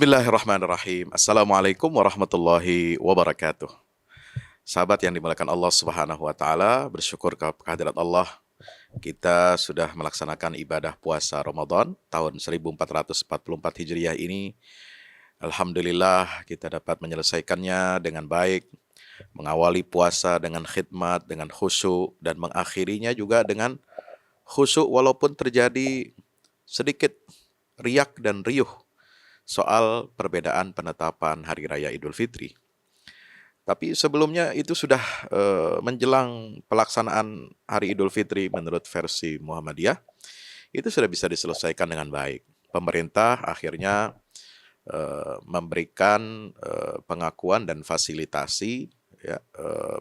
Bismillahirrahmanirrahim. Assalamualaikum warahmatullahi wabarakatuh. Sahabat yang dimuliakan Allah Subhanahu wa taala, bersyukur kehadirat Allah. Kita sudah melaksanakan ibadah puasa Ramadan tahun 1444 Hijriah ini. Alhamdulillah kita dapat menyelesaikannya dengan baik, mengawali puasa dengan khidmat, dengan khusyuk, dan mengakhirinya juga dengan khusyuk walaupun terjadi sedikit riak dan riuh soal perbedaan penetapan Hari Raya Idul Fitri. Tapi sebelumnya itu sudah menjelang pelaksanaan Hari Idul Fitri menurut versi Muhammadiyah, itu sudah bisa diselesaikan dengan baik. Pemerintah akhirnya memberikan pengakuan dan fasilitasi ya,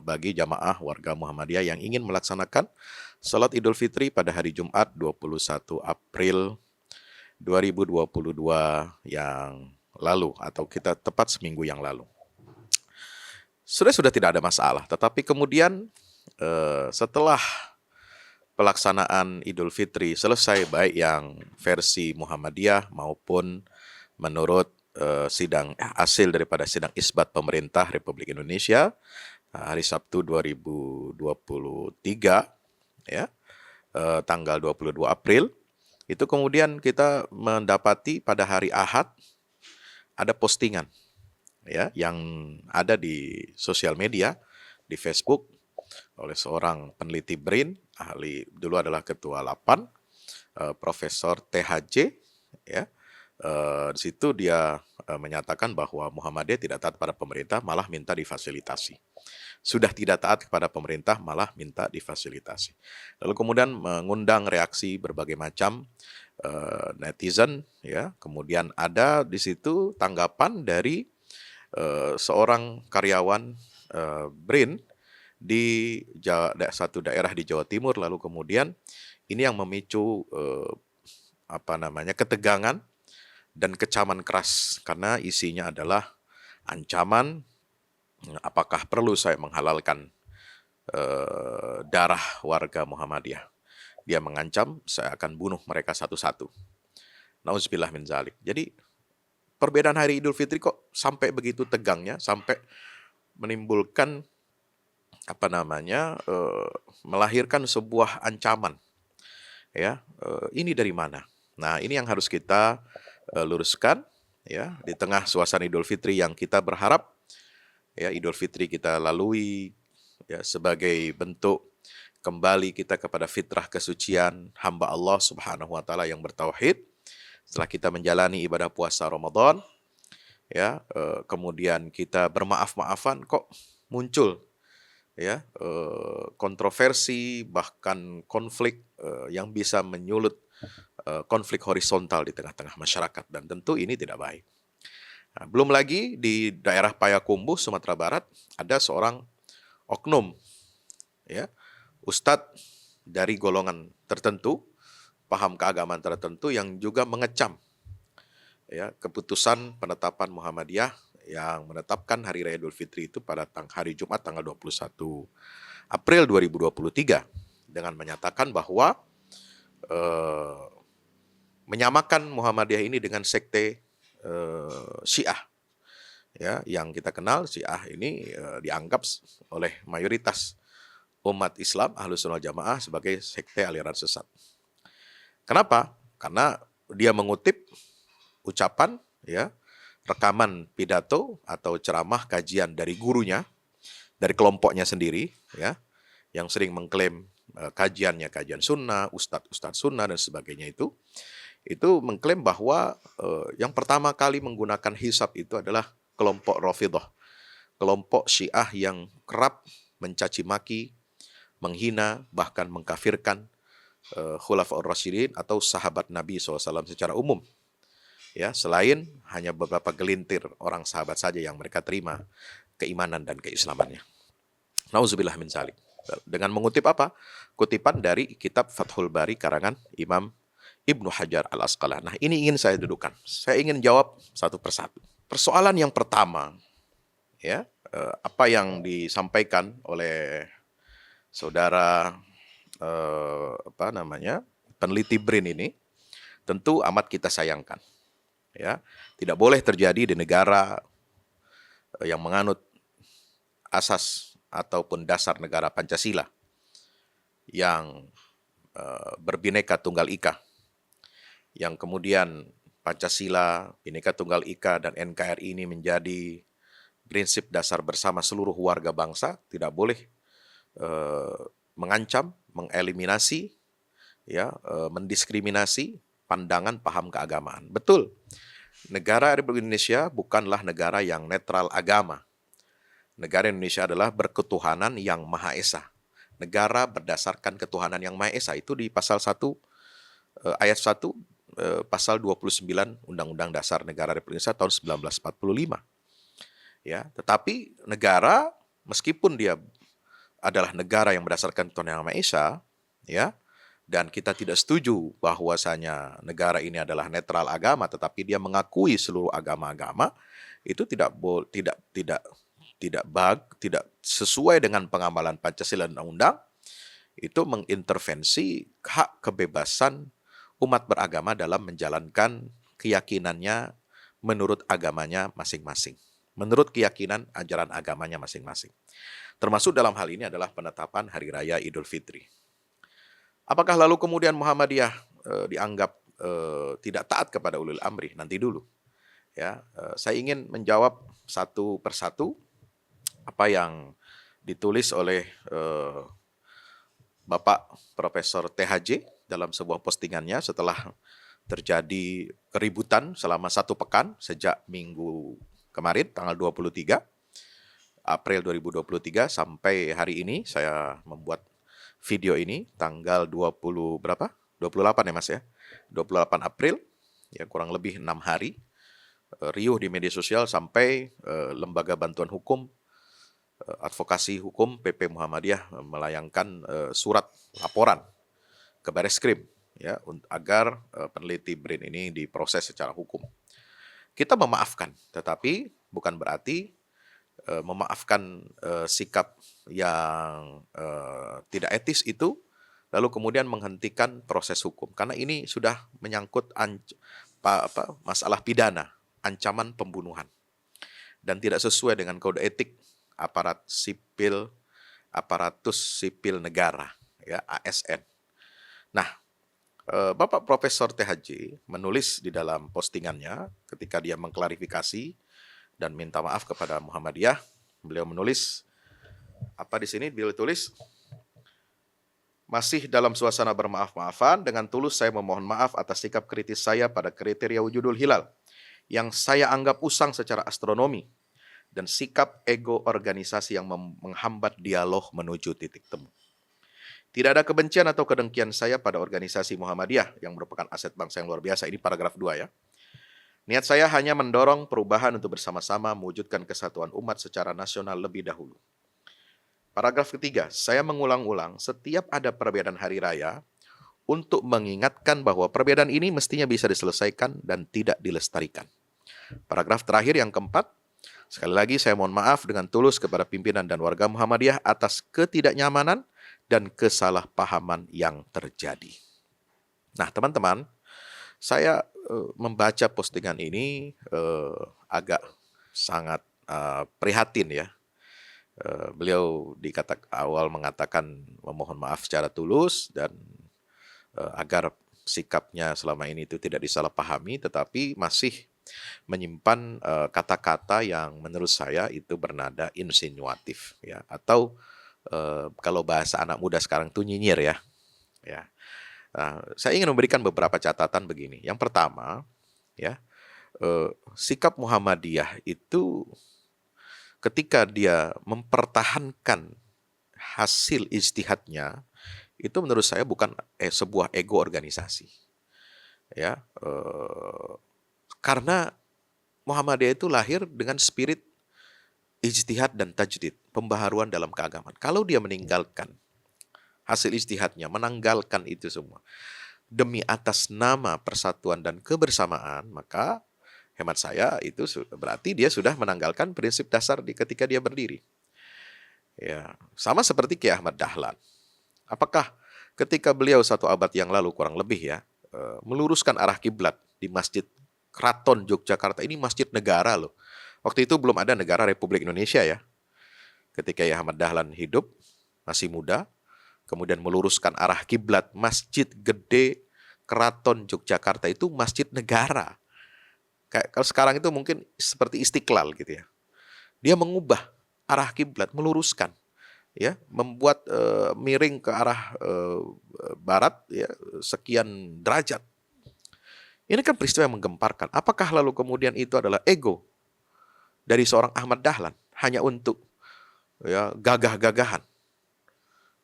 bagi jamaah warga Muhammadiyah yang ingin melaksanakan salat Idul Fitri pada hari Jumat 21 April 2022 yang lalu, atau kita tepat seminggu yang lalu. Sudah tidak ada masalah, tetapi kemudian setelah pelaksanaan Idul Fitri selesai, baik yang versi Muhammadiyah maupun menurut hasil daripada sidang isbat pemerintah Republik Indonesia hari Sabtu 2023 ya, tanggal 22 April, itu kemudian kita mendapati pada hari Ahad ada postingan ya yang ada di sosial media, di Facebook, oleh seorang peneliti BRIN, ahli dulu adalah ketua LAPAN, Profesor THJ ya. Di situ dia menyatakan bahwa Muhammadiyah tidak taat pada pemerintah, malah minta difasilitasi. Sudah tidak taat kepada pemerintah, malah minta difasilitasi. Lalu kemudian mengundang reaksi berbagai macam netizen, ya. Kemudian ada di situ tanggapan dari seorang karyawan BRIN di satu daerah di Jawa Timur. Lalu kemudian ini yang memicu ketegangan dan kecaman keras, karena isinya adalah ancaman. Apakah perlu saya menghalalkan darah warga Muhammadiyah? Dia mengancam, saya akan bunuh mereka satu-satu. Nauzubillah min zalik. Jadi perbedaan hari Idul Fitri kok sampai begitu tegangnya, sampai menimbulkan melahirkan sebuah ancaman. Ya, ini dari mana? Nah, ini yang harus kita luruskan ya di tengah suasana Idul Fitri yang kita berharap ya Idul Fitri kita lalui ya sebagai bentuk kembali kita kepada fitrah kesucian hamba Allah Subhanahu wa taala yang bertauhid. Setelah kita menjalani ibadah puasa Ramadan ya, kemudian kita bermaaf-maafan, kok muncul ya kontroversi, bahkan konflik yang bisa menyulut konflik horizontal di tengah-tengah masyarakat, dan tentu ini tidak baik. Nah, belum lagi di daerah Payakumbuh, Sumatera Barat, ada seorang oknum, ya, ustadz dari golongan tertentu, paham keagamaan tertentu, yang juga mengecam ya keputusan penetapan Muhammadiyah yang menetapkan Hari Raya Idul Fitri itu pada hari Jumat tanggal 21 April 2023 dengan menyatakan bahwa menyamakan Muhammadiyah ini dengan sekte Syiah ya, yang kita kenal Syiah ini dianggap oleh mayoritas umat Islam Ahlussunnah wal Jamaah sebagai sekte aliran sesat. Kenapa? Karena dia mengutip ucapan ya, rekaman pidato atau ceramah kajian dari gurunya, dari kelompoknya sendiri ya, yang sering mengklaim kajiannya kajian sunnah, ustadz sunnah dan sebagainya, itu mengklaim bahwa yang pertama kali menggunakan hisab itu adalah kelompok Rafidhah, kelompok Syiah yang kerap mencaci maki, menghina, bahkan mengkafirkan Khulafaur Rasyidin atau sahabat Nabi SAW secara umum. Ya, selain hanya beberapa gelintir orang sahabat saja yang mereka terima keimanan dan keislamannya. Nauzubillah min zalik. Dengan mengutip apa? Kutipan dari kitab Fathul Bari karangan Imam Ibnu Hajar Al-Asqalani. Nah, ini ingin saya dudukan. Saya ingin jawab satu persatu. Persoalan yang pertama, ya, apa yang disampaikan oleh saudara peneliti BRIN ini tentu amat kita sayangkan. Ya, tidak boleh terjadi di negara yang menganut asas ataupun dasar negara Pancasila yang berbineka tunggal ika, yang kemudian Pancasila, Bhinneka Tunggal Ika, dan NKRI ini menjadi prinsip dasar bersama seluruh warga bangsa, tidak boleh mengancam, mengeliminasi, ya, mendiskriminasi pandangan paham keagamaan. Betul, negara Republik Indonesia bukanlah negara yang netral agama. Negara Indonesia adalah berketuhanan yang Maha Esa. Negara berdasarkan ketuhanan yang Maha Esa itu di pasal 1 ayat 1 pasal 29 Undang-Undang Dasar Negara Republik Indonesia tahun 1945. Ya, tetapi negara meskipun dia adalah negara yang berdasarkan ketuhanan yang Maha Esa, ya, dan kita tidak setuju bahwasanya negara ini adalah netral agama, tetapi dia mengakui seluruh agama-agama, itu tidak sesuai dengan pengamalan Pancasila dan Undang-Undang, itu mengintervensi hak kebebasan umat beragama dalam menjalankan keyakinannya menurut agamanya masing-masing, menurut keyakinan ajaran agamanya masing-masing. Termasuk dalam hal ini adalah penetapan Hari Raya Idul Fitri. Apakah lalu kemudian Muhammadiyah dianggap tidak taat kepada ulil amri? Nanti dulu. Ya, saya ingin menjawab satu persatu apa yang ditulis oleh Bapak Profesor THJ dalam sebuah postingannya setelah terjadi keributan selama 1 pekan sejak minggu kemarin tanggal 23 April 2023 sampai hari ini. Saya membuat video ini tanggal 20 berapa? 28 ya Mas ya. 28 April, ya kurang lebih 6 hari. Riuh di media sosial sampai Lembaga Bantuan Hukum Advokasi Hukum PP Muhammadiyah melayangkan surat laporan ke Bareskrim, ya, agar peneliti BRIN ini diproses secara hukum. Kita memaafkan, tetapi bukan berarti memaafkan sikap yang tidak etis itu lalu kemudian menghentikan proses hukum, karena ini sudah menyangkut masalah pidana, ancaman pembunuhan, dan tidak sesuai dengan kode etik aparatus sipil negara, ya, ASN. Nah, Bapak Profesor THJ menulis di dalam postingannya ketika dia mengklarifikasi dan minta maaf kepada Muhammadiyah. Beliau menulis apa di sini? Beliau tulis, masih dalam suasana bermaaf-maafan, dengan tulus saya memohon maaf atas sikap kritis saya pada kriteria wujudul hilal yang saya anggap usang secara astronomi dan sikap ego organisasi yang menghambat dialog menuju titik temu. Tidak ada kebencian atau kedengkian saya pada organisasi Muhammadiyah yang merupakan aset bangsa yang luar biasa. Ini paragraf 2 ya. Niat saya hanya mendorong perubahan untuk bersama-sama mewujudkan kesatuan umat secara nasional lebih dahulu. Paragraf ketiga, saya mengulang-ulang setiap ada perbedaan hari raya untuk mengingatkan bahwa perbedaan ini mestinya bisa diselesaikan dan tidak dilestarikan. Paragraf terakhir yang keempat, sekali lagi saya mohon maaf dengan tulus kepada pimpinan dan warga Muhammadiyah atas ketidaknyamanan dan kesalahpahaman yang terjadi. Nah teman-teman, saya membaca postingan ini agak sangat prihatin ya. Beliau awal mengatakan memohon maaf secara tulus dan agar sikapnya selama ini itu tidak disalahpahami, tetapi masih menyimpan kata-kata yang menurut saya itu bernada insinuatif ya, atau kalau bahasa anak muda sekarang itu nyinyir ya. Saya ingin memberikan beberapa catatan begini. Yang pertama ya, sikap Muhammadiyah itu ketika dia mempertahankan hasil ijtihadnya itu menurut saya bukan sebuah ego organisasi ya, karena Muhammadiyah itu lahir dengan spirit ijtihad dan tajdid, pembaharuan dalam keagamaan. Kalau dia meninggalkan hasil ijtihadnya, menanggalkan itu semua demi atas nama persatuan dan kebersamaan, maka hemat saya itu berarti dia sudah menanggalkan prinsip dasar ketika dia berdiri. Ya, sama seperti Kiai Ahmad Dahlan. Apakah ketika beliau 1 abad yang lalu kurang lebih ya meluruskan arah kiblat di masjid Keraton Yogyakarta ini masjid negara loh. Waktu itu belum ada negara Republik Indonesia ya. Ketika Kyai Ahmad Dahlan hidup, masih muda, kemudian meluruskan arah kiblat Masjid Gede Keraton Yogyakarta itu masjid negara. Kayak kalau sekarang itu mungkin seperti Istiqlal gitu ya. Dia mengubah arah kiblat, meluruskan, ya, membuat miring ke arah barat ya sekian derajat. Ini kan peristiwa yang menggemparkan. Apakah lalu kemudian itu adalah ego dari seorang Ahmad Dahlan hanya untuk ya gagah-gagahan,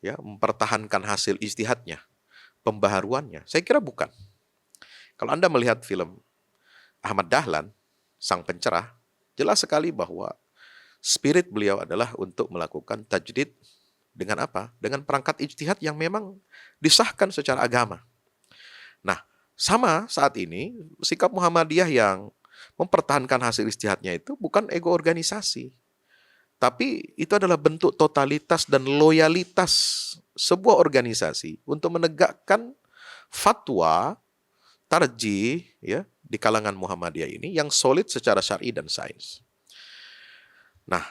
ya mempertahankan hasil ijtihadnya, pembaharuannya? Saya kira bukan. Kalau Anda melihat film Ahmad Dahlan, Sang Pencerah, jelas sekali bahwa spirit beliau adalah untuk melakukan tajdid dengan apa? Dengan perangkat ijtihad yang memang disahkan secara agama. Nah, sama saat ini sikap Muhammadiyah yang mempertahankan hasil ijtihadnya itu bukan ego organisasi, tapi itu adalah bentuk totalitas dan loyalitas sebuah organisasi untuk menegakkan fatwa tarjih ya di kalangan Muhammadiyah ini yang solid secara syar'i dan sains. Nah,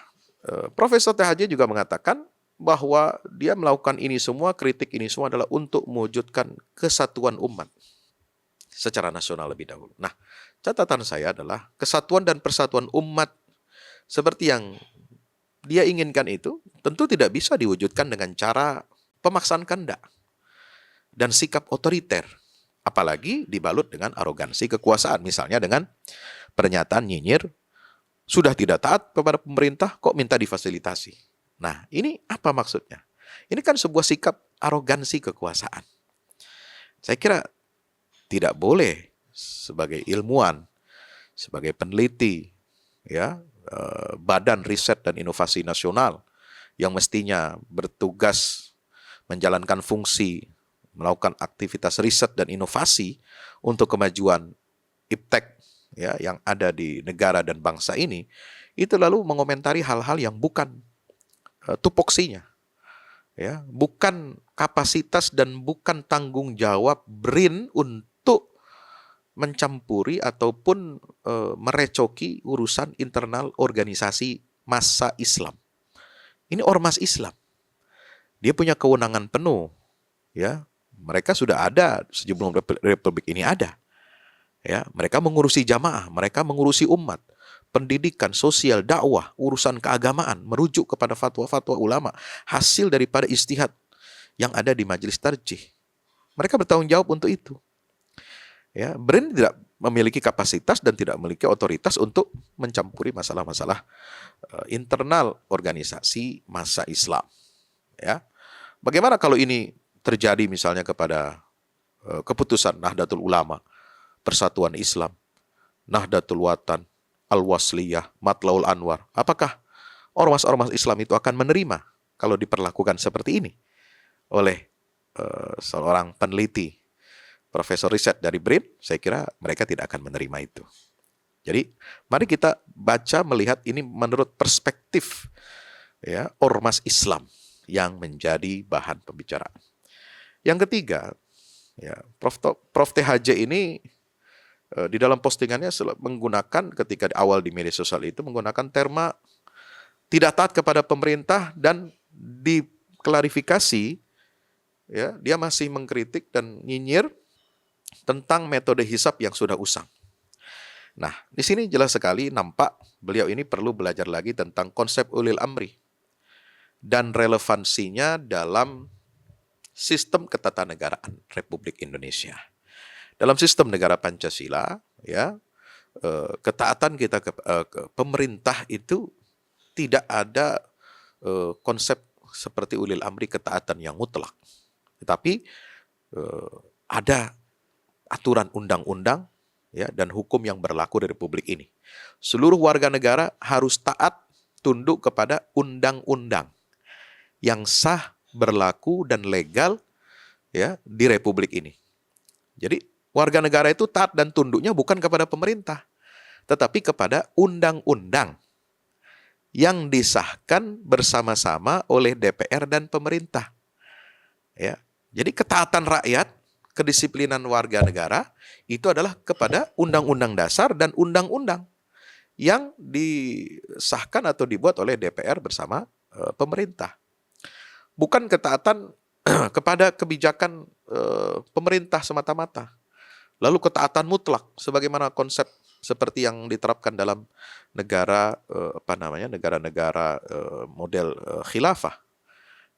Profesor THJ juga mengatakan bahwa dia melakukan ini semua, kritik ini semua adalah untuk mewujudkan kesatuan umat secara nasional lebih dahulu. Nah, catatan saya adalah kesatuan dan persatuan umat seperti yang dia inginkan itu tentu tidak bisa diwujudkan dengan cara pemaksaan kehendak dan sikap otoriter, apalagi dibalut dengan arogansi kekuasaan, misalnya dengan pernyataan nyinyir, sudah tidak taat kepada pemerintah, kok minta difasilitasi. Nah, ini apa maksudnya? Ini kan sebuah sikap arogansi kekuasaan. Saya kira tidak boleh sebagai ilmuwan, sebagai peneliti, ya, Badan Riset dan Inovasi Nasional yang mestinya bertugas menjalankan fungsi, melakukan aktivitas riset dan inovasi untuk kemajuan iptek ya yang ada di negara dan bangsa ini, itu lalu mengomentari hal-hal yang bukan tupoksinya, ya, bukan kapasitas dan bukan tanggung jawab BRIN untuk mencampuri ataupun merecoki urusan internal organisasi massa Islam. Ini ormas Islam, dia punya kewenangan penuh, ya. Mereka sudah ada sebelum Republik ini ada. Ya, mereka mengurusi jamaah, mereka mengurusi umat, pendidikan, sosial, dakwah, urusan keagamaan, merujuk kepada fatwa-fatwa ulama, hasil daripada ijtihad yang ada di majelis tarjih. Mereka bertanggung jawab untuk itu. Ya, BRIN tidak memiliki kapasitas dan tidak memiliki otoritas untuk mencampuri masalah-masalah internal organisasi massa Islam. Ya, bagaimana kalau ini terjadi misalnya kepada keputusan Nahdlatul Ulama, Persatuan Islam, Nahdlatul Watan, Al-Wasliyah, Matlaul Anwar? Apakah ormas-ormas Islam itu akan menerima kalau diperlakukan seperti ini oleh seorang peneliti, profesor riset dari BRIN? Saya kira mereka tidak akan menerima itu. Jadi, mari kita baca melihat ini menurut perspektif ya ormas Islam yang menjadi bahan pembicaraan. Yang ketiga, ya, Prof. THJ ini di dalam postingannya menggunakan ketika awal di media sosial itu menggunakan terma tidak taat kepada pemerintah, dan diklarifikasi ya dia masih mengkritik dan nyinyir tentang metode hisab yang sudah usang. Nah, di sini jelas sekali nampak beliau ini perlu belajar lagi tentang konsep ulil amri dan relevansinya dalam sistem ketatanegaraan Republik Indonesia. Dalam sistem negara Pancasila, ya, ketaatan kita ke pemerintah itu tidak ada konsep seperti ulil amri, ketaatan yang mutlak. Tetapi ada aturan undang-undang ya dan hukum yang berlaku di Republik ini. Seluruh warga negara harus taat tunduk kepada undang-undang yang sah, berlaku dan legal ya di Republik ini. Jadi warga negara itu taat dan tunduknya bukan kepada pemerintah, tetapi kepada undang-undang yang disahkan bersama-sama oleh DPR dan pemerintah. Ya. Jadi ketaatan rakyat kedisiplinan warga negara itu adalah kepada Undang-Undang Dasar dan undang-undang yang disahkan atau dibuat oleh DPR bersama pemerintah. Bukan ketaatan kepada kebijakan pemerintah semata-mata. Lalu ketaatan mutlak sebagaimana konsep seperti yang diterapkan dalam negara negara-negara model khilafah,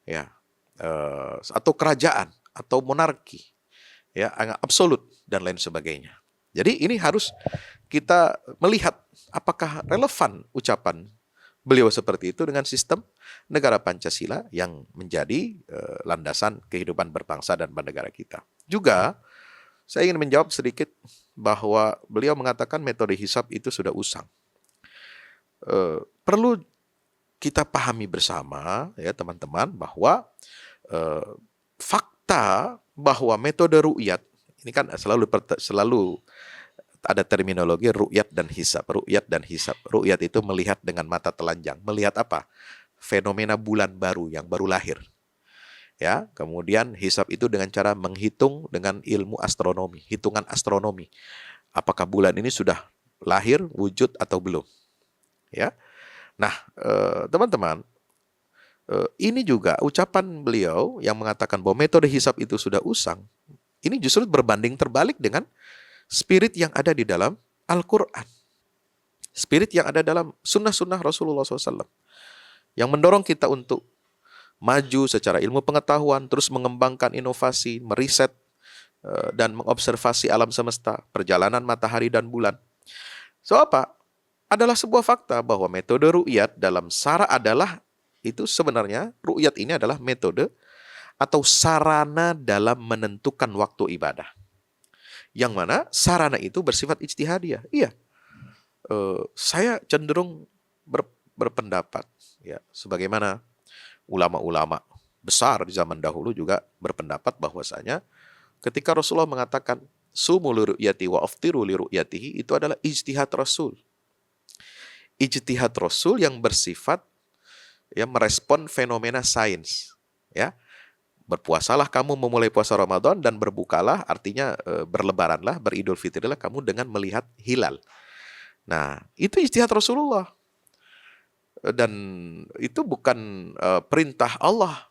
ya, atau kerajaan atau monarki, ya, absolut dan lain sebagainya. Jadi ini harus kita melihat apakah relevan ucapan beliau seperti itu dengan sistem negara Pancasila yang menjadi landasan kehidupan berbangsa dan bernegara kita. Juga saya ingin menjawab sedikit bahwa beliau mengatakan metode hisab itu sudah usang. Perlu kita pahami bersama, ya teman-teman, bahwa fakta bahwa metode ru'yat ini kan selalu ada terminologi ru'yat dan hisab. Ru'yat dan hisab. Ru'yat itu melihat dengan mata telanjang. Melihat apa? Fenomena bulan baru yang baru lahir. Ya, kemudian hisab itu dengan cara menghitung dengan ilmu astronomi, hitungan astronomi. Apakah bulan ini sudah lahir, wujud atau belum? Ya. Nah, teman-teman, ini juga ucapan beliau yang mengatakan bahwa metode hisab itu sudah usang. Ini justru berbanding terbalik dengan spirit yang ada di dalam Al-Quran. Spirit yang ada dalam sunnah-sunnah Rasulullah SAW. Yang mendorong kita untuk maju secara ilmu pengetahuan, terus mengembangkan inovasi, meriset, dan mengobservasi alam semesta, perjalanan matahari dan bulan. So apa? Adalah sebuah fakta bahwa metode ru'yat dalam syara adalah, itu sebenarnya ru'yat ini adalah metode atau sarana dalam menentukan waktu ibadah. Yang mana sarana itu bersifat ijtihadiyah. Iya, saya cenderung berpendapat, ya, sebagaimana ulama-ulama besar di zaman dahulu juga berpendapat bahwasanya ketika Rasulullah mengatakan sumu li ru'yati wa aftiru li ru'yatihi, itu adalah ijtihad Rasul. Ijtihad Rasul yang bersifat, ya, merespon fenomena sains, ya. Berpuasalah kamu memulai puasa Ramadan dan berbukalah, artinya berlebaranlah, beridul fitrilah kamu dengan melihat hilal. Nah, itu ijtihad Rasulullah. Dan itu bukan perintah Allah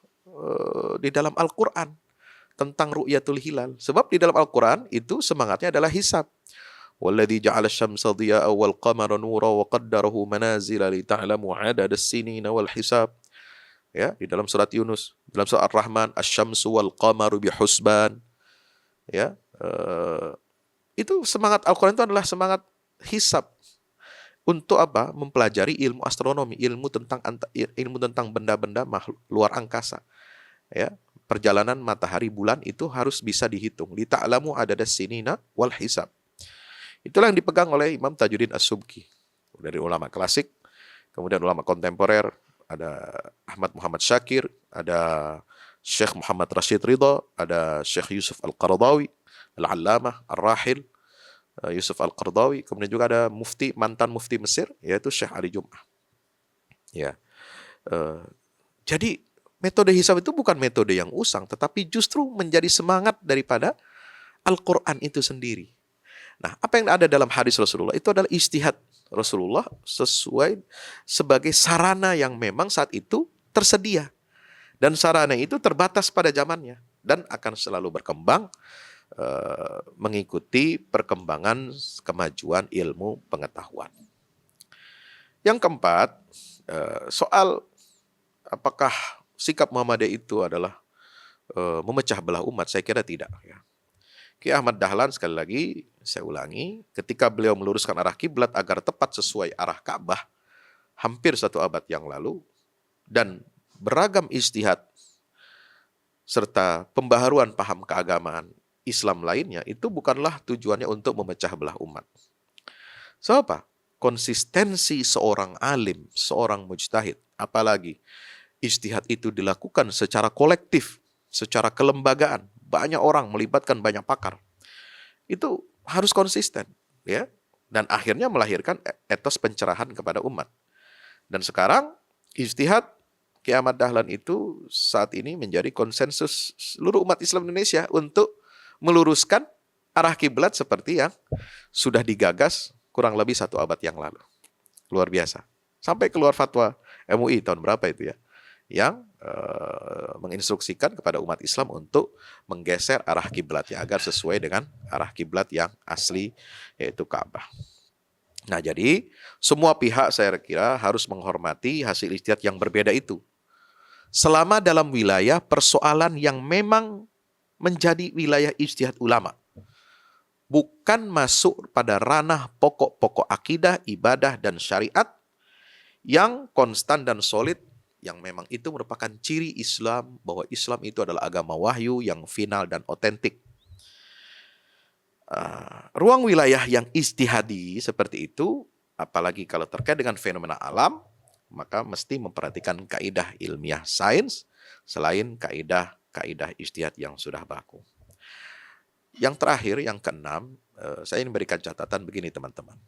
di dalam Al-Quran tentang ru'yatul hilal. Sebab di dalam Al-Quran itu semangatnya adalah hisab. Walladzi ja'ala asy-syamsa dhiya'an wal qamara nuran wa qaddarahu manazila li ta'lamu 'adada as-sinina wal hisab. Ya, di dalam surat Yunus, dalam surat Ar-Rahman, asy-syamsu wal qamaru bihusban. Ya, itu semangat Al-Quran itu adalah semangat hisab. Untuk apa? Mempelajari ilmu astronomi, ilmu tentang benda-benda luar angkasa. Ya, perjalanan matahari bulan itu harus bisa dihitung. Li ta'lamu adada sinina wal hisab. Itulah yang dipegang oleh Imam Tajuddin As-Subki dari ulama klasik, kemudian ulama kontemporer. Ada Ahmad Muhammad Syakir, ada Syekh Muhammad Rashid Ridha, ada Syekh Yusuf Al-Qaradawi, Al-Allamah, Ar-Rahil, Yusuf Al-Qaradawi. Kemudian juga ada mantan mufti Mesir, yaitu Syekh Ali Jum'ah. Ya. Jadi metode hisab itu bukan metode yang usang, tetapi justru menjadi semangat daripada Al-Quran itu sendiri. Nah, apa yang ada dalam hadis Rasulullah itu adalah ijtihad Rasulullah sesuai sebagai sarana yang memang saat itu tersedia. Dan sarana itu terbatas pada zamannya dan akan selalu berkembang mengikuti perkembangan kemajuan ilmu pengetahuan. Yang keempat, soal apakah sikap Muhammadiyah itu adalah memecah belah umat, saya kira tidak, ya. Kiai Ahmad Dahlan, sekali lagi saya ulangi, ketika beliau meluruskan arah kiblat agar tepat sesuai arah Ka'bah hampir 1 abad yang lalu, dan beragam ijtihad serta pembaharuan paham keagamaan Islam lainnya, itu bukanlah tujuannya untuk memecah belah umat. So apa? Konsistensi seorang alim, seorang mujtahid, apalagi ijtihad itu dilakukan secara kolektif, secara kelembagaan, banyak orang melibatkan banyak pakar, itu harus konsisten, ya, dan akhirnya melahirkan etos pencerahan kepada umat. Dan sekarang ijtihad Kiai Ahmad Dahlan itu saat ini menjadi konsensus seluruh umat Islam Indonesia untuk meluruskan arah kiblat seperti yang sudah digagas kurang lebih 1 abad yang lalu. Luar biasa. Sampai keluar fatwa MUI tahun berapa itu ya, yang menginstruksikan kepada umat Islam untuk menggeser arah kiblatnya agar sesuai dengan arah kiblat yang asli, yaitu Ka'bah. Nah, jadi semua pihak saya kira harus menghormati hasil ijtihad yang berbeda itu. Selama dalam wilayah persoalan yang memang menjadi wilayah ijtihad ulama. Bukan masuk pada ranah pokok-pokok akidah, ibadah, dan syariat yang konstan dan solid, yang memang itu merupakan ciri Islam, bahwa Islam itu adalah agama wahyu yang final dan otentik. Ruang wilayah yang ijtihadi seperti itu, apalagi kalau terkait dengan fenomena alam, maka mesti memperhatikan kaidah ilmiah sains selain kaidah ijtihad yang sudah baku. Yang terakhir, yang keenam, saya ingin berikan catatan begini teman-teman.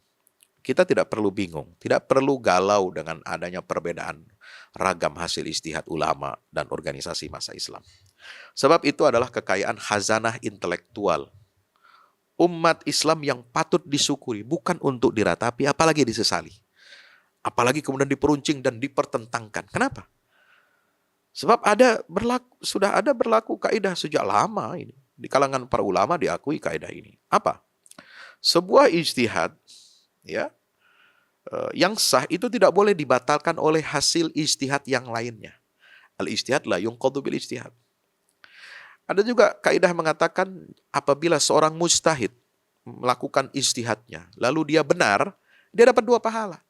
Kita tidak perlu bingung, tidak perlu galau dengan adanya perbedaan ragam hasil ijtihad ulama dan organisasi masa Islam. Sebab itu adalah kekayaan khazanah intelektual umat Islam yang patut disyukuri, bukan untuk diratapi, apalagi disesali. Apalagi kemudian diperuncing dan dipertentangkan. Kenapa? Sebab sudah ada berlaku kaidah sejak lama ini. Di kalangan para ulama diakui kaidah ini. Apa? Sebuah ijtihad ya, yang sah itu tidak boleh dibatalkan oleh hasil ijtihad yang lainnya. Al-ijtihad la yunqadhu bil ijtihad. Ada juga kaidah mengatakan apabila seorang mujtahid melakukan ijtihadnya, lalu dia benar, dia dapat 2 pahala.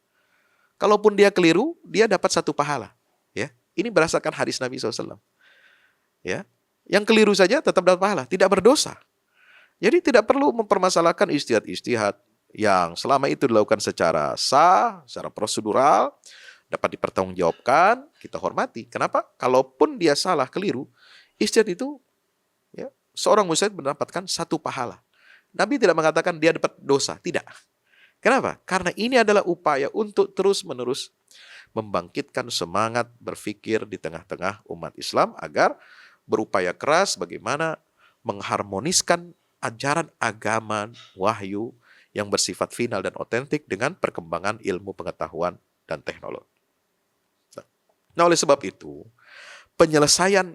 Kalaupun dia keliru, dia dapat 1 pahala. Ya, ini berdasarkan hadis Nabi SAW. Ya, yang keliru saja tetap dapat pahala, tidak berdosa. Jadi tidak perlu mempermasalahkan ijtihad-ijtihad yang selama itu dilakukan secara sah, secara prosedural, dapat dipertanggungjawabkan, kita hormati. Kenapa? Kalaupun dia salah, keliru, ijtihad itu ya, seorang mujtahid mendapatkan 1 pahala. Nabi tidak mengatakan dia dapat dosa, tidak. Kenapa? Karena ini adalah upaya untuk terus-menerus membangkitkan semangat berpikir di tengah-tengah umat Islam agar berupaya keras bagaimana mengharmoniskan ajaran agama wahyu yang bersifat final dan otentik dengan perkembangan ilmu pengetahuan dan teknologi. Nah, oleh sebab itu, penyelesaian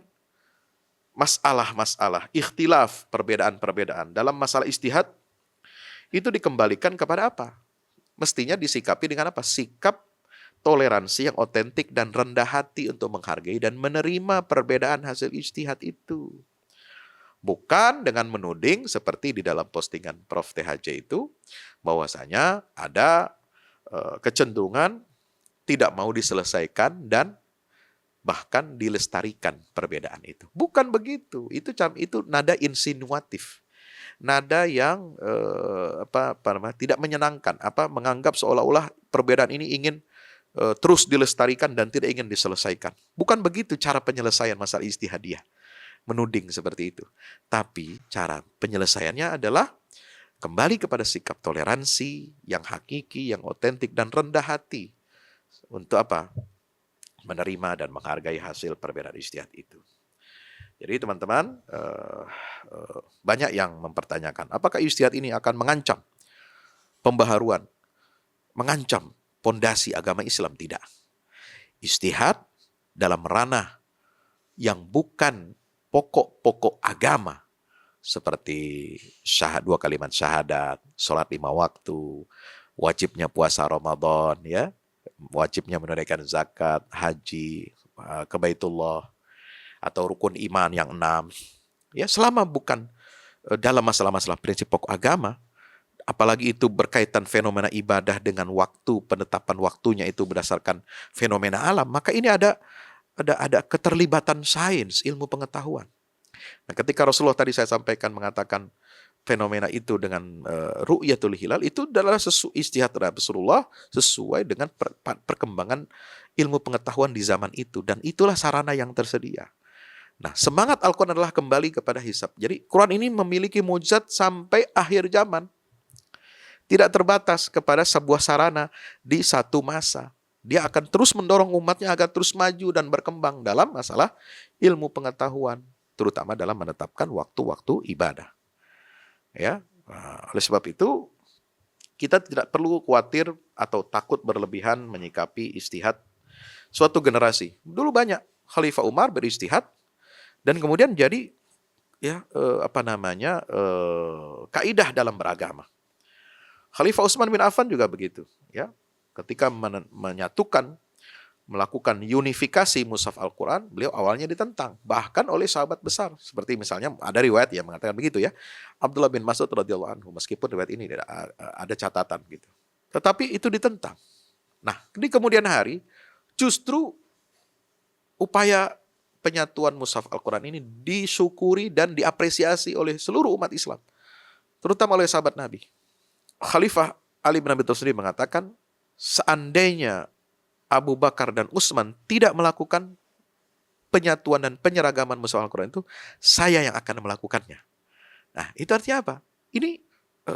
masalah-masalah, ikhtilaf, perbedaan-perbedaan dalam masalah ijtihad itu dikembalikan kepada apa? Mestinya disikapi dengan apa? Sikap toleransi yang otentik dan rendah hati untuk menghargai dan menerima perbedaan hasil ijtihad itu. Bukan dengan menuding seperti di dalam postingan Prof. THJ itu, bahwasanya ada kecenderungan tidak mau diselesaikan dan bahkan dilestarikan perbedaan itu. Bukan begitu. Itu nada insinuatif. Nada yang tidak menyenangkan, menganggap seolah-olah perbedaan ini ingin terus dilestarikan dan tidak ingin diselesaikan. Bukan begitu cara penyelesaian masalah ijtihadiyah. Menuding seperti itu. Tapi cara penyelesaiannya adalah kembali kepada sikap toleransi yang hakiki, yang otentik dan rendah hati. Untuk apa? Menerima dan menghargai hasil perbedaan ijtihad itu. Jadi teman-teman, banyak yang mempertanyakan, apakah ijtihad ini akan mengancam pembaharuan, mengancam pondasi agama Islam? Tidak. Ijtihad dalam ranah yang bukan pokok-pokok agama, seperti 2 kalimat syahadat, sholat 5 waktu, wajibnya puasa Ramadan, ya, wajibnya menunaikan zakat, haji, ke Baitullah, atau rukun iman yang 6. Ya, selama bukan dalam masalah-masalah prinsip pokok agama, apalagi itu berkaitan fenomena ibadah dengan waktu, penetapan waktunya itu berdasarkan fenomena alam, maka ini ada keterlibatan sains, ilmu pengetahuan. Nah, ketika Rasulullah tadi saya sampaikan mengatakan fenomena itu dengan ru'yatul hilal, itu adalah ijtihad Rasulullah sesuai dengan perkembangan ilmu pengetahuan di zaman itu, dan itulah sarana yang tersedia. Nah, semangat Al-Quran adalah kembali kepada hisab. Jadi Quran ini memiliki mukjizat sampai akhir zaman, tidak terbatas kepada sebuah sarana di satu masa. Dia akan terus mendorong umatnya agar terus maju dan berkembang dalam masalah ilmu pengetahuan, terutama dalam menetapkan waktu-waktu ibadah. Ya, nah, oleh sebab itu kita tidak perlu khawatir atau takut berlebihan menyikapi ijtihad suatu generasi. Dulu banyak Khalifah Umar berijtihad dan kemudian jadi kaidah dalam beragama. Khalifah Utsman bin Affan juga begitu, ya. Ketika menyatukan, melakukan unifikasi mushaf Al-Quran, beliau awalnya ditentang, bahkan oleh sahabat besar. Seperti misalnya ada riwayat yang mengatakan begitu, ya. Abdullah bin Mas'ud radhiyallahu anhu, meskipun riwayat ini ada catatan gitu. Tetapi itu ditentang. Nah, di kemudian hari justru upaya penyatuan mushaf Al-Quran ini disyukuri dan diapresiasi oleh seluruh umat Islam, terutama oleh sahabat Nabi. Khalifah Ali bin Abi Thalib sendiri mengatakan, seandainya Abu Bakar dan Utsman tidak melakukan penyatuan dan penyeragaman mushaf Al-Quran itu, saya yang akan melakukannya. Nah, itu artinya apa? Ini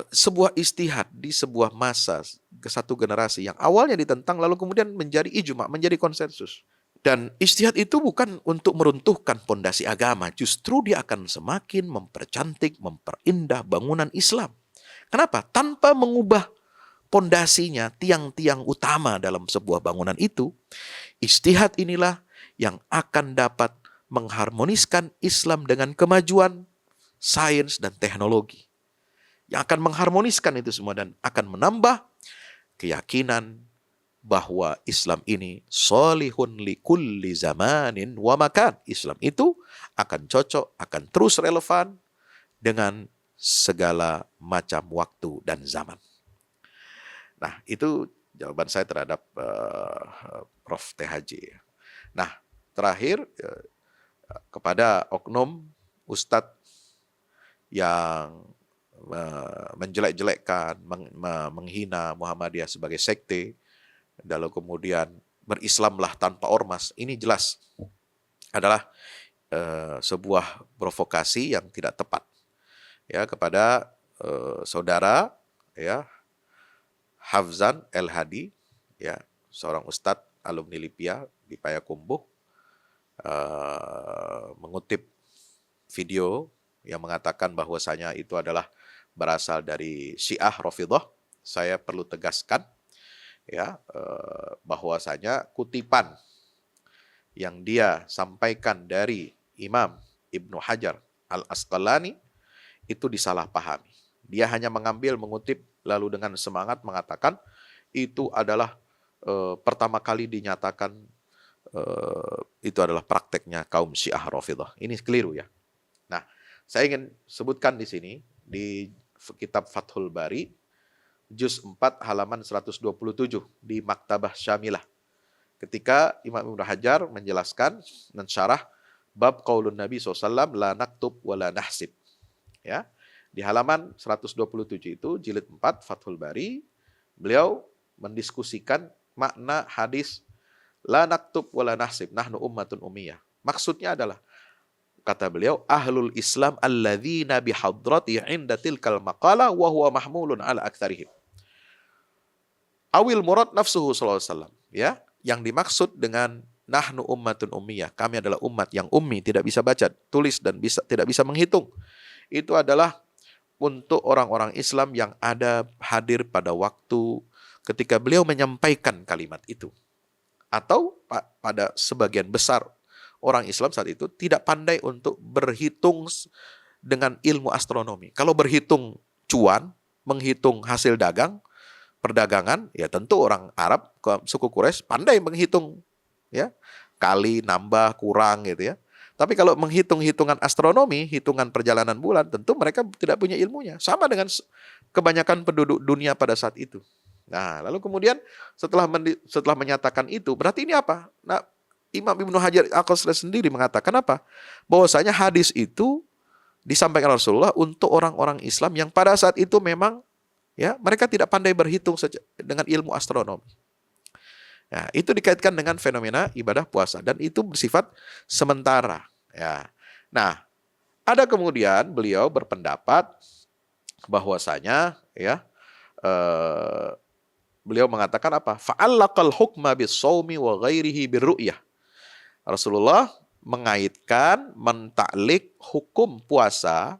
sebuah ijtihad di sebuah masa, ke satu generasi yang awalnya ditentang, lalu kemudian menjadi ijma, menjadi konsensus. Dan ijtihad itu bukan untuk meruntuhkan pondasi agama, justru dia akan semakin mempercantik, memperindah bangunan Islam. Kenapa? Tanpa mengubah pondasinya, tiang-tiang utama dalam sebuah bangunan itu, ijtihad inilah yang akan dapat mengharmoniskan Islam dengan kemajuan sains dan teknologi. Yang akan mengharmoniskan itu semua dan akan menambah keyakinan bahwa Islam ini solihun li kulli zamanin wa makan. Islam itu akan cocok, akan terus relevan dengan segala macam waktu dan zaman. Nah, itu jawaban saya terhadap Prof. THJ. Nah, terakhir kepada oknum Ustadz yang menjelek-jelekkan, menghina Muhammadiyah sebagai sekte, lalu kemudian berislamlah tanpa ormas, ini jelas adalah sebuah provokasi yang tidak tepat, ya, kepada saudara, ya, Hafzan El Hadi, ya, seorang ustadz alumni Lipia di Payakumbuh, mengutip video yang mengatakan bahwasanya itu adalah berasal dari Syiah Rafidhah. Saya perlu tegaskan, ya, bahwasanya kutipan yang dia sampaikan dari Imam Ibnu Hajar Al-Asqalani itu disalahpahami. Dia hanya mengutip, lalu dengan semangat mengatakan itu adalah pertama kali dinyatakan itu adalah prakteknya kaum Syiah Rafidhah. Ini keliru, ya. Nah, saya ingin sebutkan di sini di kitab Fathul Bari juz 4 halaman 127 di Maktabah Syamilah. Ketika Imam Ibnu Hajar menjelaskan dan syarah bab qaulun Nabi SAW la naktub wa la nahsib. Ya. Di halaman 127 itu jilid 4 Fathul Bari, beliau mendiskusikan makna hadis la naktub wa la nahsib nahnu ummatun ummiyah. Maksudnya adalah, kata beliau, ahlul Islam alladzina bihadrati inda tilkal maqala wa huwa mahmulun ala aktsarihim. Awil murad nafsuhu sallallahu alaihi wasallam, ya, yang dimaksud dengan nahnu ummatun ummiyah, kami adalah umat yang ummi, tidak bisa baca, tulis dan tidak bisa menghitung. Itu adalah untuk orang-orang Islam yang ada hadir pada waktu ketika beliau menyampaikan kalimat itu. Atau pada sebagian besar orang Islam saat itu tidak pandai untuk berhitung dengan ilmu astronomi. Kalau berhitung cuan, menghitung hasil dagang, perdagangan, ya tentu orang Arab, suku Quraisy pandai menghitung, ya, kali, nambah, kurang gitu, ya. Tapi kalau menghitung hitungan astronomi, hitungan perjalanan bulan, tentu mereka tidak punya ilmunya. Sama dengan kebanyakan penduduk dunia pada saat itu. Nah, lalu kemudian setelah menyatakan itu, berarti ini apa? Nah, Imam Ibnu Hajar Al-Asqalani sendiri mengatakan apa? Bahwasanya hadis itu disampaikan Rasulullah untuk orang-orang Islam yang pada saat itu memang, ya, mereka tidak pandai berhitung dengan ilmu astronomi. Nah, itu dikaitkan dengan fenomena ibadah puasa dan itu bersifat sementara, ya. Nah, ada kemudian beliau berpendapat bahwasanya, ya, beliau mengatakan apa? Fa'allaqal hukma bis-shaumi wa ghairihi bir-ru'yah. Rasulullah mengaitkan, mentaklik hukum puasa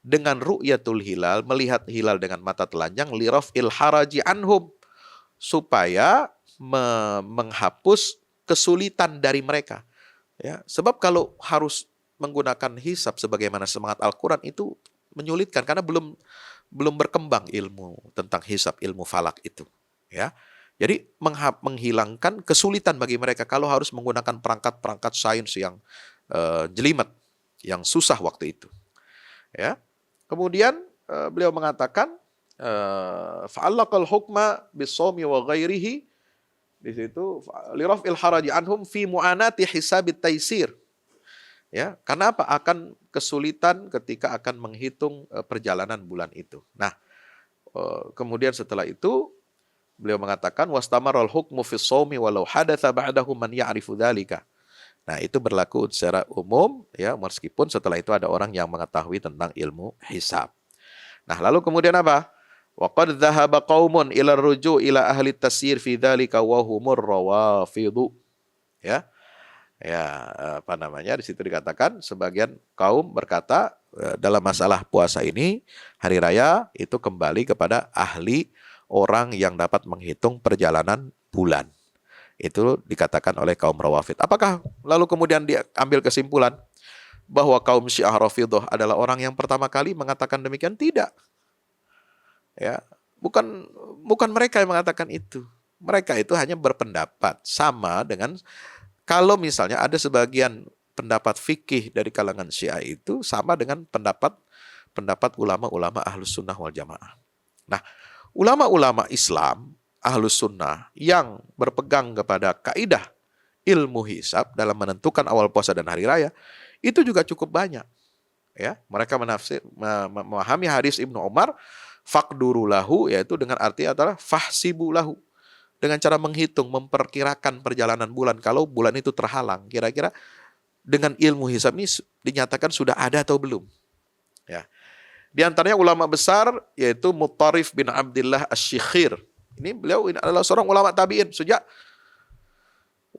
dengan ru'yatul hilal, melihat hilal dengan mata telanjang, liraf'il haraji anhum, supaya menghapus kesulitan dari mereka. Ya, sebab kalau harus menggunakan hisab sebagaimana semangat Al-Quran itu menyulitkan karena belum berkembang ilmu tentang hisab, ilmu falak itu. Ya, jadi menghilangkan kesulitan bagi mereka kalau harus menggunakan perangkat-perangkat sains yang jelimet, yang susah waktu itu. Ya, kemudian beliau mengatakan fa'allaqal hukma bis-shaumi wa ghairihi, di situ liraf'il haraji anhum fi mu'anati hisabit taisir. Ya, karena apa? Akan kesulitan ketika akan menghitung perjalanan bulan itu. Nah, kemudian setelah itu beliau mengatakan wastamarul hukmu fis shaumi walau hadatsa ba'dahu man ya'rifu dzalika. Nah, itu berlaku secara umum ya, meskipun setelah itu ada orang yang mengetahui tentang ilmu hisab. Nah, lalu kemudian apa? Wa qad dhahaba qaumun ila ruju' ila ahli tasyir fi dzalika wa humur rawafidhu. Ya. Ya, apa namanya? Di situ dikatakan sebagian kaum berkata dalam masalah puasa ini, hari raya itu kembali kepada ahli orang yang dapat menghitung perjalanan bulan. Itu dikatakan oleh kaum Rawafid. Apakah lalu kemudian diambil kesimpulan bahwa kaum Syiah Rafidhah adalah orang yang pertama kali mengatakan demikian? Tidak. Ya, bukan mereka yang mengatakan itu. Mereka itu hanya berpendapat sama dengan kalau misalnya ada sebagian pendapat fikih dari kalangan Syiah itu sama dengan pendapat ulama-ulama Ahlus Sunnah wal Jamaah. Nah, ulama-ulama Islam Ahlus Sunnah yang berpegang kepada kaidah ilmu hisab dalam menentukan awal puasa dan hari raya itu juga cukup banyak. Ya, mereka memahami hadis Ibnu Umar, faqduru lahu, yaitu dengan arti adalah fahsibu lahu, dengan cara menghitung, memperkirakan perjalanan bulan. Kalau bulan itu terhalang, kira-kira dengan ilmu hisab ini dinyatakan sudah ada atau belum. Ya. Di antaranya ulama besar yaitu Muttarif bin Abdillah Asy-Syikhir. Beliau adalah seorang ulama tabi'in sejak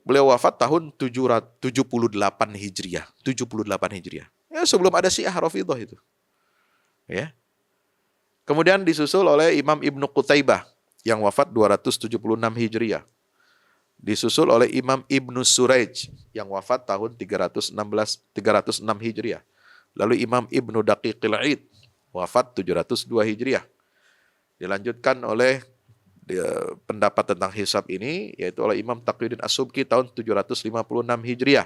beliau wafat tahun 78 Hijriah. 78 Hijriah. Ya, sebelum ada Syiah Rafidhah itu. Ya. Kemudian disusul oleh Imam Ibnu Qutaibah yang wafat 276 Hijriah. Disusul oleh Imam Ibnu Suraij yang wafat tahun 306 Hijriah. Lalu Imam Ibnu Daqiqil Id wafat 702 Hijriah. Dilanjutkan oleh pendapat tentang hisab ini yaitu oleh Imam Taqiyuddin As-Subki tahun 756 Hijriah.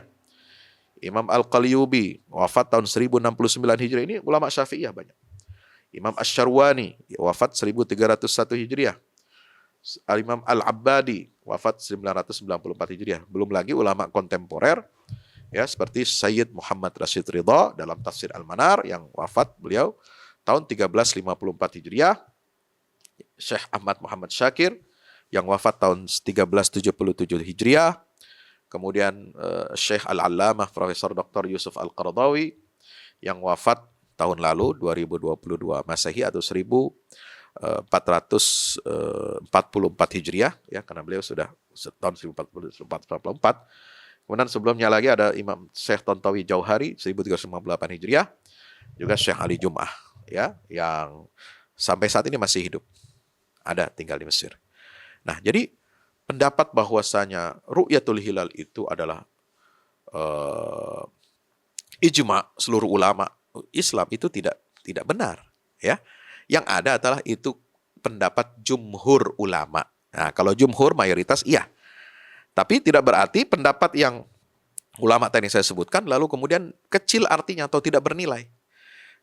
Imam Al-Qalyubi wafat tahun 1069 Hijriah. Ini ulama Syafi'iyah banyak. Imam Asy-Syarwani wafat 1301 Hijriah. Imam Al-Abbadi wafat 994 Hijriah. Belum lagi ulama kontemporer ya seperti Sayyid Muhammad Rashid Ridha dalam Tafsir Al-Manar yang wafat beliau tahun 1354 Hijriah. Syekh Ahmad Muhammad Syakir yang wafat tahun 1377 Hijriah. Kemudian Syekh Al-Allamah Profesor Dr. Yusuf Al-Qaradawi yang wafat tahun lalu 2022 Masehi atau 1444 Hijriah ya, karena beliau sudah tahun 1444. Kemudian sebelumnya lagi ada Imam Syekh Tontowi Jauhari 1358 Hijriah. Juga Syekh Ali Jum'ah ya yang sampai saat ini masih hidup. Ada tinggal di Mesir. Nah, jadi pendapat bahwasanya ru'yatul hilal itu adalah ijma seluruh ulama Islam itu tidak benar, ya. Yang ada adalah itu pendapat jumhur ulama. Nah, kalau jumhur mayoritas iya. Tapi tidak berarti pendapat yang ulama tadi saya sebutkan lalu kemudian kecil artinya atau tidak bernilai.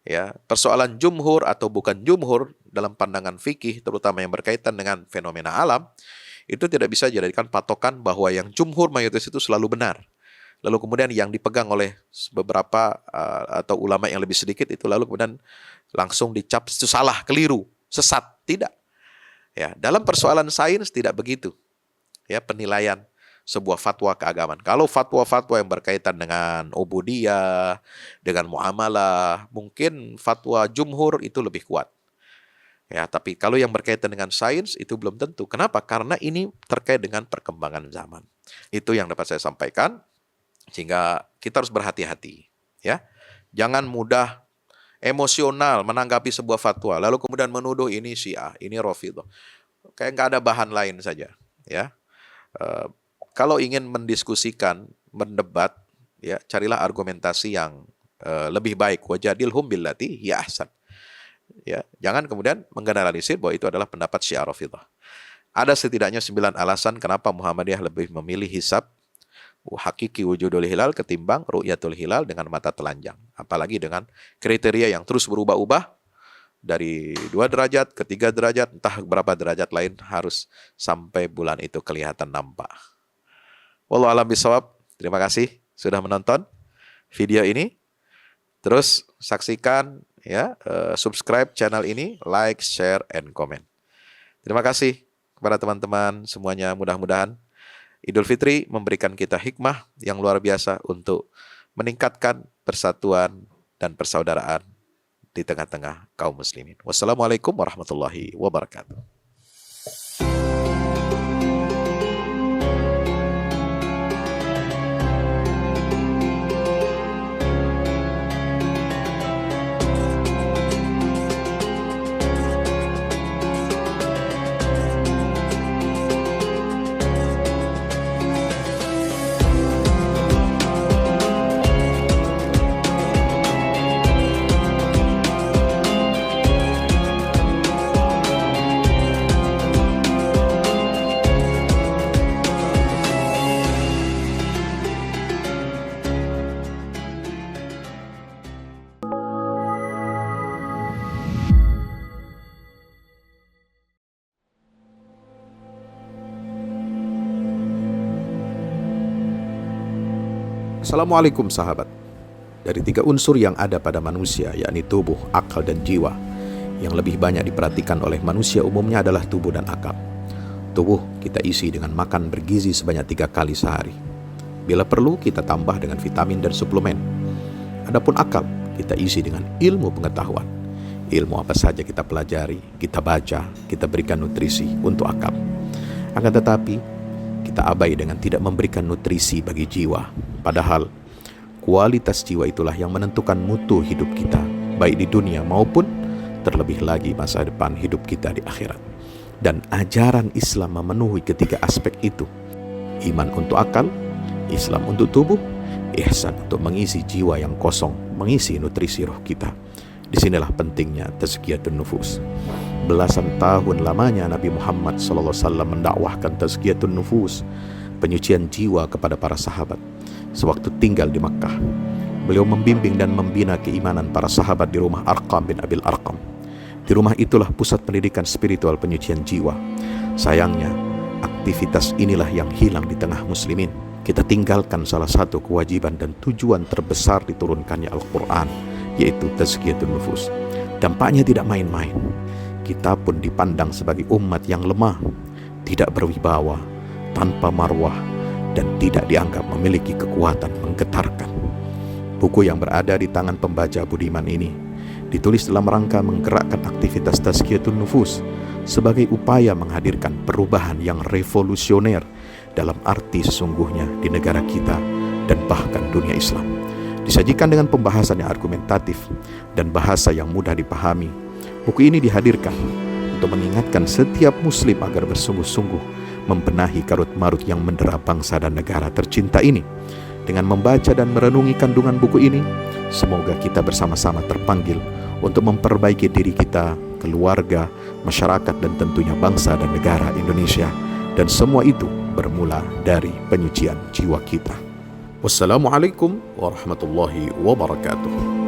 Ya, persoalan jumhur atau bukan jumhur dalam pandangan fikih terutama yang berkaitan dengan fenomena alam itu tidak bisa dijadikan patokan bahwa yang jumhur mayoritas itu selalu benar. Lalu kemudian yang dipegang oleh beberapa atau ulama yang lebih sedikit itu lalu kemudian langsung dicap itu salah, keliru, sesat. Tidak. Ya, dalam persoalan sains tidak begitu. Ya, penilaian sebuah fatwa keagamaan. Kalau fatwa-fatwa yang berkaitan dengan ubudiyah, dengan muamalah, mungkin fatwa jumhur itu lebih kuat. Ya, tapi kalau yang berkaitan dengan sains itu belum tentu. Kenapa? Karena ini terkait dengan perkembangan zaman. Itu yang dapat saya sampaikan. Sehingga kita harus berhati-hati, ya. Jangan mudah emosional menanggapi sebuah fatwa, lalu kemudian menuduh ini Syiah, ini Rafidhah. Kayak nggak ada bahan lain saja, ya. Eh, Kalau ingin mendiskusikan, mendebat, ya carilah argumentasi yang lebih baik. Wajadilhum billati hiya ahsan. Ya, jangan kemudian menggeneralisir bahwa itu adalah pendapat Syiah Rafidhah. Ada setidaknya 9 alasan kenapa Muhammadiyah lebih memilih hisab hakiki wujudul hilal ketimbang ru'yatul hilal dengan mata telanjang. Apalagi dengan kriteria yang terus berubah-ubah dari 2 derajat ke 3 derajat, entah berapa derajat lain harus sampai bulan itu kelihatan nampak. Wallahu a'lam bishawab. Terima kasih sudah menonton video ini. Terus saksikan ya, subscribe channel ini, like, share, and comment. Terima kasih kepada teman-teman semuanya. Mudah-mudahan Idul Fitri memberikan kita hikmah yang luar biasa untuk meningkatkan persatuan dan persaudaraan di tengah-tengah kaum muslimin. Wassalamualaikum warahmatullahi wabarakatuh. Assalamualaikum sahabat. Dari 3 unsur yang ada pada manusia, yakni tubuh, akal, dan jiwa, yang lebih banyak diperhatikan oleh manusia umumnya adalah tubuh dan akal. Tubuh kita isi dengan makan bergizi sebanyak 3 kali sehari. Bila perlu kita tambah dengan vitamin dan suplemen. Adapun akal kita isi dengan ilmu pengetahuan. Ilmu apa saja kita pelajari, kita baca, kita berikan nutrisi untuk akal. Akan tetapi kita abai dengan tidak memberikan nutrisi bagi jiwa. Padahal kualitas jiwa itulah yang menentukan mutu hidup kita, baik di dunia maupun terlebih lagi masa depan hidup kita di akhirat. Dan ajaran Islam memenuhi ketiga aspek itu. Iman untuk akal, Islam untuk tubuh, ihsan untuk mengisi jiwa yang kosong, mengisi nutrisi roh kita. Disinilah pentingnya tazkiyatun nufus. Belasan tahun lamanya Nabi Muhammad SAW mendakwahkan tazkiyatun nufus, penyucian jiwa kepada para sahabat. Sewaktu tinggal di Makkah, beliau membimbing dan membina keimanan para sahabat di rumah Arqam bin Abil Arqam. Di rumah itulah pusat pendidikan spiritual penyucian jiwa. Sayangnya, aktivitas inilah yang hilang di tengah muslimin. Kita tinggalkan salah satu kewajiban dan tujuan terbesar diturunkannya Al-Quran, yaitu tazkiyatun nufus. Dampaknya tidak main-main. Kita pun dipandang sebagai umat yang lemah, tidak berwibawa, tanpa marwah, dan tidak dianggap memiliki kekuatan menggetarkan. Buku yang berada di tangan pembaca budiman ini ditulis dalam rangka menggerakkan aktivitas tazkiyatun nufus sebagai upaya menghadirkan perubahan yang revolusioner dalam arti sesungguhnya di negara kita dan bahkan dunia Islam. Disajikan dengan pembahasan yang argumentatif dan bahasa yang mudah dipahami, buku ini dihadirkan untuk mengingatkan setiap muslim agar bersungguh-sungguh membenahi karut-marut yang mendera bangsa dan negara tercinta ini. Dengan membaca dan merenungi kandungan buku ini, semoga kita bersama-sama terpanggil untuk memperbaiki diri kita, keluarga, masyarakat, dan tentunya bangsa dan negara Indonesia. Dan semua itu bermula dari penyucian jiwa kita. Wassalamualaikum warahmatullahi wabarakatuh.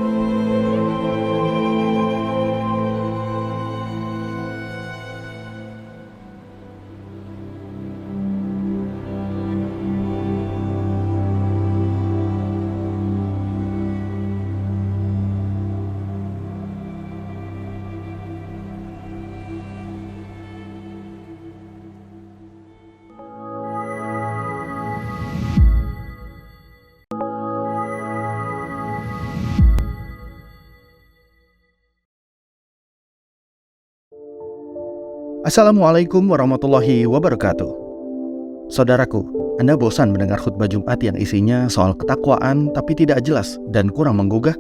Assalamualaikum warahmatullahi wabarakatuh. Saudaraku, Anda bosan mendengar khutbah Jumat yang isinya soal ketakwaan tapi tidak jelas dan kurang menggugah?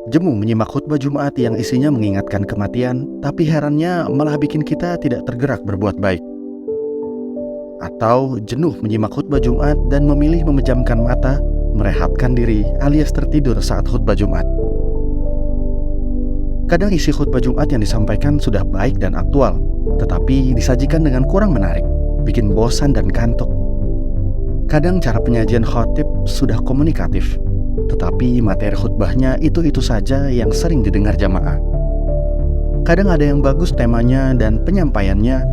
Jemu menyimak khutbah Jumat yang isinya mengingatkan kematian, tapi herannya malah bikin kita tidak tergerak berbuat baik. Atau jenuh menyimak khutbah Jumat dan memilih memejamkan mata, merehatkan diri alias tertidur saat khutbah Jumat. Kadang isi khutbah Jumat yang disampaikan sudah baik dan aktual, tetapi disajikan dengan kurang menarik, bikin bosan dan kantuk. Kadang cara penyajian khotib sudah komunikatif, tetapi materi khutbahnya itu-itu saja yang sering didengar jamaah. Kadang ada yang bagus temanya dan penyampaiannya,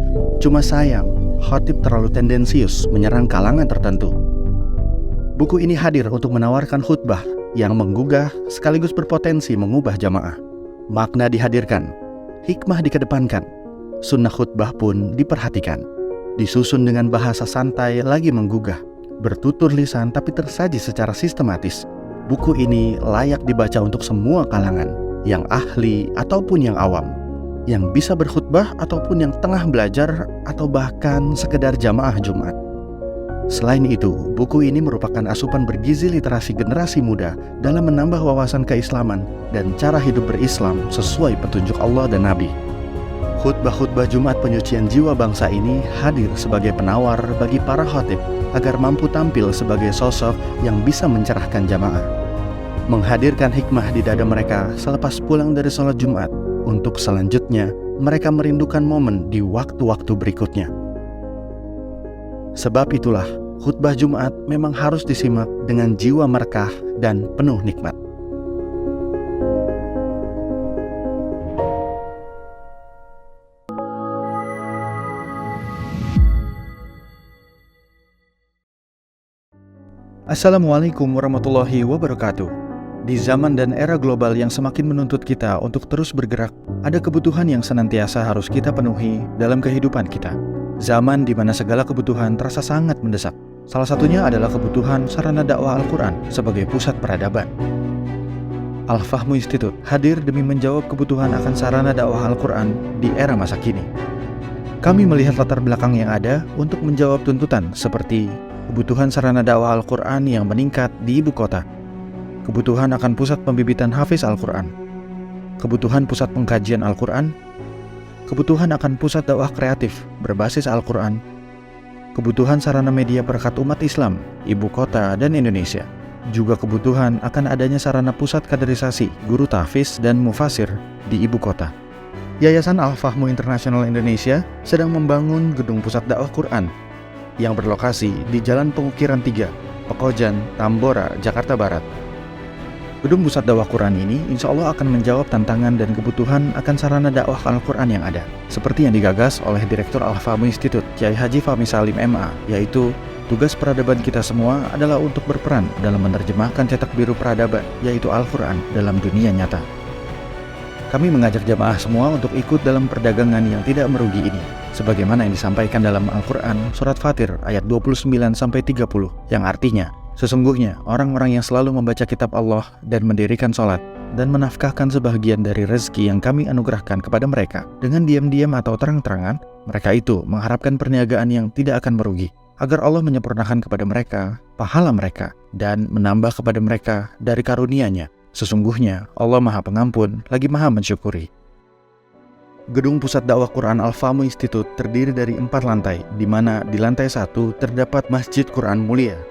cuma sayang, khotib terlalu tendensius menyerang kalangan tertentu. Buku ini hadir untuk menawarkan khutbah yang menggugah sekaligus berpotensi mengubah jamaah. Makna dihadirkan, hikmah dikedepankan, sunnah khutbah pun diperhatikan. Disusun dengan bahasa santai lagi menggugah, bertutur lisan tapi tersaji secara sistematis. Buku ini layak dibaca untuk semua kalangan, yang ahli ataupun yang awam, yang bisa berkhutbah ataupun yang tengah belajar atau bahkan sekedar jamaah Jumat. Selain itu, buku ini merupakan asupan bergizi literasi generasi muda dalam menambah wawasan keislaman dan cara hidup berislam sesuai petunjuk Allah dan Nabi. Khutbah-khutbah Jumat penyucian jiwa bangsa ini hadir sebagai penawar bagi para khatib agar mampu tampil sebagai sosok yang bisa mencerahkan jamaah, menghadirkan hikmah di dada mereka selepas pulang dari sholat Jumat, untuk selanjutnya mereka merindukan momen di waktu-waktu berikutnya. Sebab itulah, khutbah Jumat memang harus disimak dengan jiwa merekah dan penuh nikmat. Assalamualaikum warahmatullahi wabarakatuh. Di zaman dan era global yang semakin menuntut kita untuk terus bergerak, ada kebutuhan yang senantiasa harus kita penuhi dalam kehidupan kita. Zaman di mana segala kebutuhan terasa sangat mendesak. Salah satunya adalah kebutuhan sarana dakwah Al-Quran sebagai pusat peradaban. Al-Fahmu Institute hadir demi menjawab kebutuhan akan sarana dakwah Al-Quran di era masa kini. Kami melihat latar belakang yang ada untuk menjawab tuntutan seperti kebutuhan sarana dakwah Al-Quran yang meningkat di ibu kota, kebutuhan akan pusat pembibitan hafiz Al-Quran, kebutuhan pusat pengkajian Al-Quran, kebutuhan akan pusat dakwah kreatif berbasis Al-Quran, kebutuhan sarana media perekat umat Islam, ibu kota dan Indonesia, juga kebutuhan akan adanya sarana pusat kaderisasi guru tahfiz dan mufasir di ibu kota. Yayasan Al-Fahmu International Indonesia sedang membangun gedung pusat dakwah Quran yang berlokasi di Jalan Pengukiran 3, Pekojan, Tambora, Jakarta Barat. Gedung pusat dakwah Quran ini insya Allah akan menjawab tantangan dan kebutuhan akan sarana dakwah Al-Quran yang ada, seperti yang digagas oleh Direktur Al-Fahmu Institute, Kiai Haji Fahmi Salim MA, yaitu tugas peradaban kita semua adalah untuk berperan dalam menerjemahkan cetak biru peradaban, yaitu Al-Quran, dalam dunia nyata. Kami mengajak jamaah semua untuk ikut dalam perdagangan yang tidak merugi ini, sebagaimana yang disampaikan dalam Al-Quran Surat Fatir ayat 29-30, yang artinya, sesungguhnya orang-orang yang selalu membaca kitab Allah dan mendirikan sholat dan menafkahkan sebahagian dari rezeki yang kami anugerahkan kepada mereka dengan diam-diam atau terang-terangan, mereka itu mengharapkan perniagaan yang tidak akan merugi, agar Allah menyempurnakan kepada mereka pahala mereka dan menambah kepada mereka dari karunia-Nya. Sesungguhnya Allah Maha Pengampun lagi Maha Mensyukuri. Gedung Pusat Dakwah Quran Al-Fahmu Institute terdiri dari 4 lantai, di mana di lantai 1 terdapat Masjid Quran Mulia,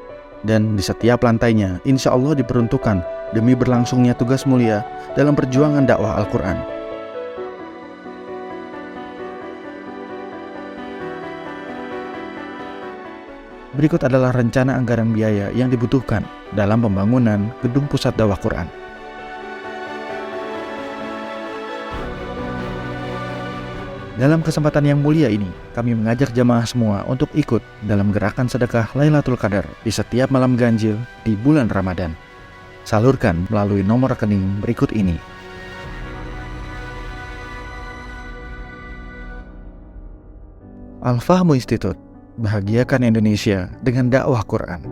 dan di setiap lantainya insya Allah diperuntukkan demi berlangsungnya tugas mulia dalam perjuangan dakwah Al-Quran. Berikut adalah rencana anggaran biaya yang dibutuhkan dalam pembangunan Gedung Pusat Dakwah Quran. Dalam kesempatan yang mulia ini, kami mengajak jamaah semua untuk ikut dalam gerakan sedekah Lailatul Qadar di setiap malam ganjil di bulan Ramadan. Salurkan melalui nomor rekening berikut ini. Al-Fahmu Institute, bahagiakan Indonesia dengan dakwah Quran.